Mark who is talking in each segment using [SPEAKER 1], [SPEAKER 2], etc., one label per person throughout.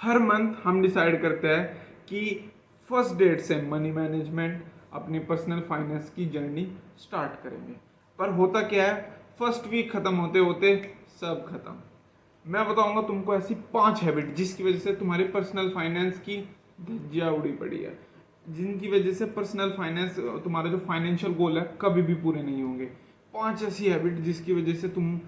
[SPEAKER 1] हर month हम decide करते हैं कि फर्स्ट डेट से मनी मैनेजमेंट अपनी पर्सनल फाइनेंस की जर्नी स्टार्ट करेंगे। पर होता क्या है, फर्स्ट वीक खत्म होते होते सब खत्म। मैं बताऊंगा तुमको ऐसी 5 हैबिट जिसकी वजह से तुम्हारी पर्सनल फाइनेंस की धज्जियां उड़ी पड़ी है, जिनकी वजह से पर्सनल फाइनेंस, तुम्हारे जो फाइनेंशियल गोल है कभी भी पूरे नहीं होंगे। 5 ऐसी हैबिट जिसकी वजह से तुम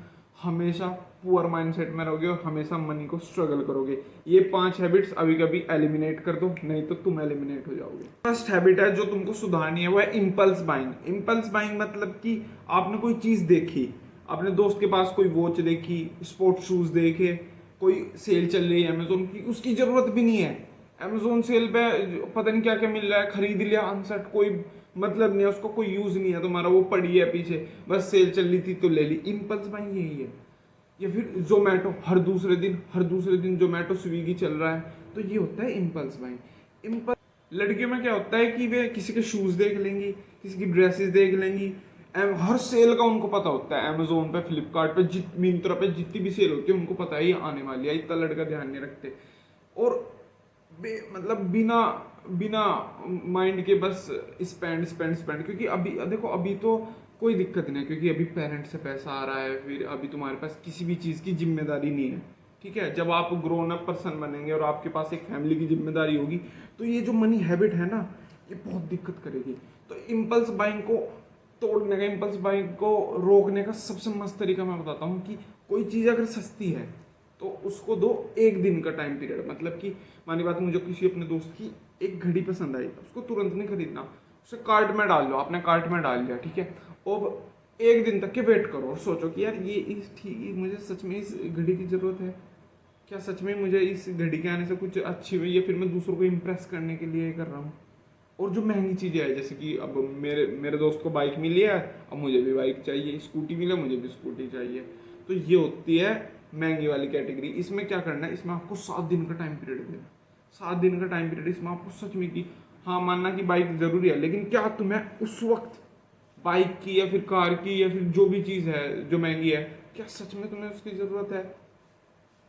[SPEAKER 1] हमेशा पुअर माइंडसेट में रहोगे और हमेशा मनी को स्ट्रगल करोगे। ये 5 हैबिट्स अभी कभी एलिमिनेट कर दो, नहीं तो तुम एलिमिनेट हो जाओगे। फर्स्ट हैबिट है जो तुमको सुधारनी है, वो है इम्पल्स बाइंग। इम्पल्स बाइंग मतलब कि आपने कोई चीज देखी, अपने दोस्त के पास कोई वॉच देखी, स्पोर्ट्स शूज देखे, कोई सेल चल रही है अमेजोन की, उसकी जरूरत भी नहीं है, अमेजोन सेल पे पता नहीं क्या क्या मिल रहा है, खरीद लिया अनसेट, कोई मतलब नहीं है उसको, कोई यूज नहीं है तुम्हारा, वो पड़ी है पीछे, बस सेल चल रही थी तो ले ली। इम्पल्स बाइंग यही है। या फिर जोमेटो, हर दूसरे दिन जोमेटो स्विगी चल रहा है, तो ये होता है इम्पल्स बाइंग। इम्पल्स लड़कियों में क्या होता है कि वे किसी के शूज देख लेंगी, किसी की ड्रेसेस देख लेंगी, हर सेल का उनको पता होता है, अमेजोन पे, फ्लिपकार्ट पे, मिंत्रा पे जितनी भी सेल होती है उनको पता है ये आने वाली है। इतना लड़का ध्यान नहीं रखते और मतलब बिना बिना माइंड के बस स्पेंड स्पेंड स्पेंड। क्योंकि अभी देखो, अभी तो कोई दिक्कत नहीं है क्योंकि अभी पेरेंट्स से पैसा आ रहा है, फिर अभी तुम्हारे पास किसी भी चीज़ की जिम्मेदारी नहीं है। ठीक है, जब आप ग्रोन अप पर्सन बनेंगे और आपके पास एक फैमिली की जिम्मेदारी होगी तो ये जो मनी हैबिट है ना, ये बहुत दिक्कत करेगी। तो इम्पल्स बाइंग को तोड़ने का, इम्पल्स बाइंग को रोकने का सबसे मस्त तरीका मैं बताता हूँ कि कोई चीज़ अगर सस्ती है तो उसको दो 1 दिन का टाइम पीरियड। मतलब कि मानी बात, मुझे किसी अपने दोस्त की एक घड़ी पसंद आई, उसको तुरंत नहीं खरीदना, उसे कार्ट में डाल लो, आपने कार्ट में डाल दिया, ठीक है। अब 1 दिन तक के वेट करो और सोचो कि यार ये इस ठीक, मुझे सच में इस घड़ी की ज़रूरत है क्या, सच में मुझे इस घड़ी के आने से कुछ अच्छी हुई, या फिर मैं दूसरों को इम्प्रेस करने के लिए कर रहा हूँ। और जो महंगी चीज़ें है, जैसे कि अब मेरे मेरे दोस्त को बाइक मिली है, अब मुझे भी बाइक चाहिए, स्कूटी मिले मुझे भी स्कूटी चाहिए, तो ये होती है महंगी वाली कैटेगरी। इसमें क्या करना है, इसमें आपको 7 दिन का टाइम पीरियड देना। 7 दिन का टाइम पीरियड, इसमें आपको सच में कि हाँ, मानना कि बाइक ज़रूरी है, लेकिन क्या तुम्हें उस वक्त बाइक की या फिर कार की या फिर जो भी चीज़ है जो महंगी है, क्या सच में तुम्हें उसकी ज़रूरत है,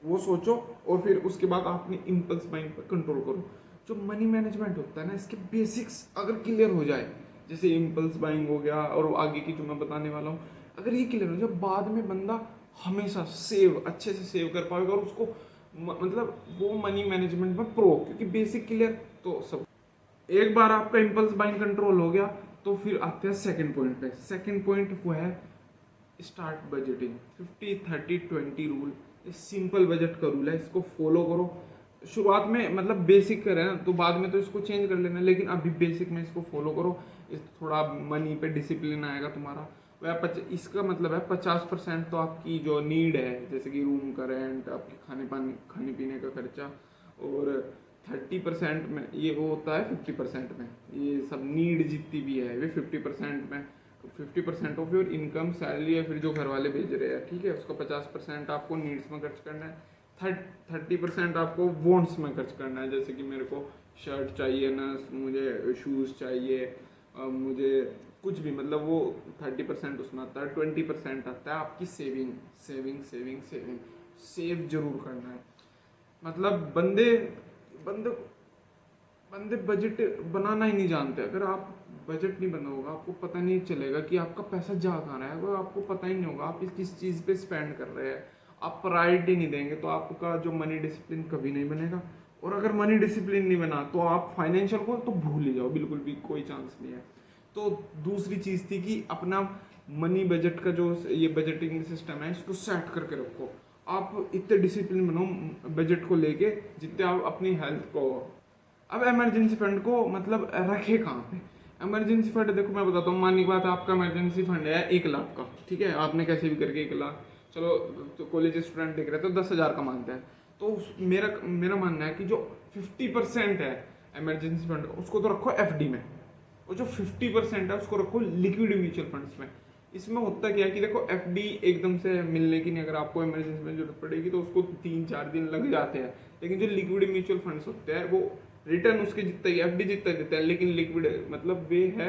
[SPEAKER 1] वो सोचो। और फिर उसके बाद अपनी इम्पल्स बाइंग पर कंट्रोल करो। जो मनी मैनेजमेंट होता है ना, इसके बेसिक्स अगर क्लियर हो जाए, जैसे इम्पल्स बाइंग हो गया और आगे की जो मैं बताने वाला हूँ, अगर ये क्लियर हो जाए, बाद में बंदा हमेशा सेव, अच्छे से सेव कर पाएगा और उसको मतलब वो मनी मैनेजमेंट में प्रो, क्योंकि बेसिक क्लियर तो सब। एक बार आपका इम्पल्स बाइंग कंट्रोल हो गया तो फिर आते हैं सेकंड पॉइंट पे। सेकंड पॉइंट वो है start budgeting. 50-30-20 rule, simple budget का रूल है, इसको फॉलो करो। शुरुआत में मतलब बेसिक करें ना, तो बाद में तो इसको चेंज कर लेना, लेकिन अभी बेसिक में इसको फॉलो करो। इस थोड़ा मनी पे डिसिप्लिन आएगा तुम्हारा। वह इसका मतलब है 50% तो आपकी जो नीड है, जैसे कि रूम का रेंट, आपके खाने पीने का खर्चा, और 30% में ये वो होता है, 50% में ये सब नीड जितनी भी है वे 50% में, 50% ऑफ योर इनकम, सैलरी, या फिर जो घर वाले भेज रहे हैं, ठीक है, उसका 50% आपको नीड्स में खर्च करना है। 30% आपको वॉन्ट्स में खर्च करना है, जैसे कि मेरे को शर्ट चाहिए ना, मुझे शूज़ चाहिए, मुझे कुछ भी, मतलब वो 30% उसमें आता है। 20% आता है आपकी saving. Saving saving saving save जरूर करना है। मतलब बंदे बंदे बंदे बजट बनाना ही नहीं जानते। अगर आप बजट नहीं बना होगा, आपको पता नहीं चलेगा कि आपका पैसा जा कहाँ रहा है, वो आपको पता ही नहीं होगा आप किस चीज़ पे स्पेंड कर रहे हैं, आप प्रायोरिटी नहीं देंगे, तो आपका जो मनी डिसिप्लिन कभी नहीं बनेगा। और अगर मनी डिसिप्लिन नहीं बना तो आप फाइनेंशियल को तो भूल ही जाओ, बिल्कुल भी कोई चांस नहीं है। तो दूसरी चीज़ थी कि अपना मनी बजट का जो ये बजटिंग सिस्टम है, इसको सेट करके रखो। आप इतने डिसिप्लिन बनो बजट को लेके जितने आप अपनी हेल्थ को। अब इमरजेंसी फंड को मतलब रखे कहाँ पे? इमरजेंसी फंड देखो मैं बताता हूँ, मानी बात, आपका इमरजेंसी फंड है 1 लाख का, ठीक है, आपने कैसे भी करके 1 लाख, चलो तो कॉलेज स्टूडेंट दिख रहे तो 10,000 का मानते हैं। तो मेरा मेरा मानना है कि जो 50% है इमरजेंसी फंड, उसको तो रखो FD में, और जो 50% है उसको रखो लिक्विड म्यूचुअल फंड्स में। इसमें होता क्या है कि देखो, FD एकदम से मिलने की नहीं, अगर आपको इमरजेंसी में जरूरत पड़ेगी तो उसको 3-4 दिन लग जाते हैं। लेकिन जो लिक्विड म्यूचुअल फंड्स होते हैं वो रिटर्न उसके जितना ही, FD जितना देता है, लेकिन लिक्विड मतलब वे है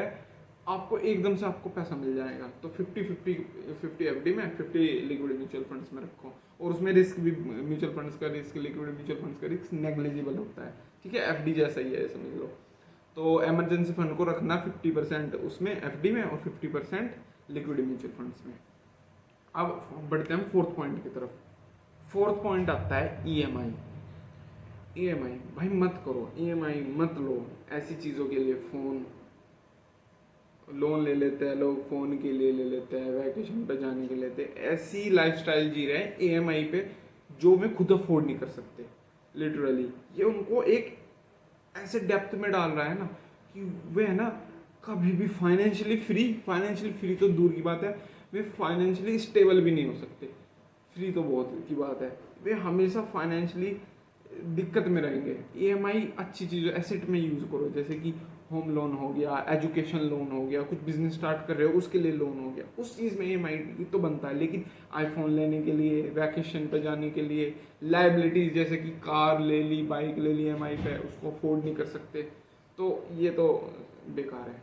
[SPEAKER 1] आपको एकदम से आपको पैसा मिल जाएगा। तो 50 एफडी में, 50 लिक्विड म्यूचुअल फंड्स में रखो, और उसमें रिस्क भी म्यूचुअल फंड्स का रिस्क, लिक्विड म्यूचुअल फंड्स का रिस्क नेग्लिजिबल होता है, ठीक है, एफडी जैसा ही है समझ लो। तो इमरजेंसी फंड को रखना 50% उसमें एफडी में और 50% लिक्विड म्यूचुअल फंड्स में। अब बढ़ते हैं हम फोर्थ पॉइंट की तरफ। फोर्थ पॉइंट आता है ईएमआई। ईएमआई भाई मत करो, ईएमआई मत लो ऐसी चीज़ों के लिए। फ़ोन लोन ले लेते हैं लोग, फ़ोन के लिए ले लेते हैं, वैकेशन पे जाने के लिए लेते हैं, ऐसी लाइफस्टाइल जी रहे हैं ईएमआई पे जो वे खुद अफोर्ड नहीं कर सकते। लिटरली ये उनको एक ऐसे डेप्थ में डाल रहा है ना कि वे है ना कभी भी फाइनेंशियली फ्री तो दूर की बात है, वे फाइनेंशियली स्टेबल भी नहीं हो सकते। फ्री तो बहुत की बात है, वे हमेशा फाइनेंशियली दिक्कत में रहेंगे। ईएमआई अच्छी चीज़ एसेट में यूज़ करो, जैसे कि होम लोन हो गया, एजुकेशन लोन हो गया, कुछ बिजनेस स्टार्ट कर रहे हो उसके लिए लोन हो गया, उस चीज़ में ईएमआई तो बनता है। लेकिन आईफोन लेने के लिए, वैकेशन पे जाने के लिए, लाइबिलिटीज जैसे कि कार ले ली, बाइक ले ली ईएमआई पे, उसको अफोर्ड नहीं कर सकते, तो ये तो बेकार है।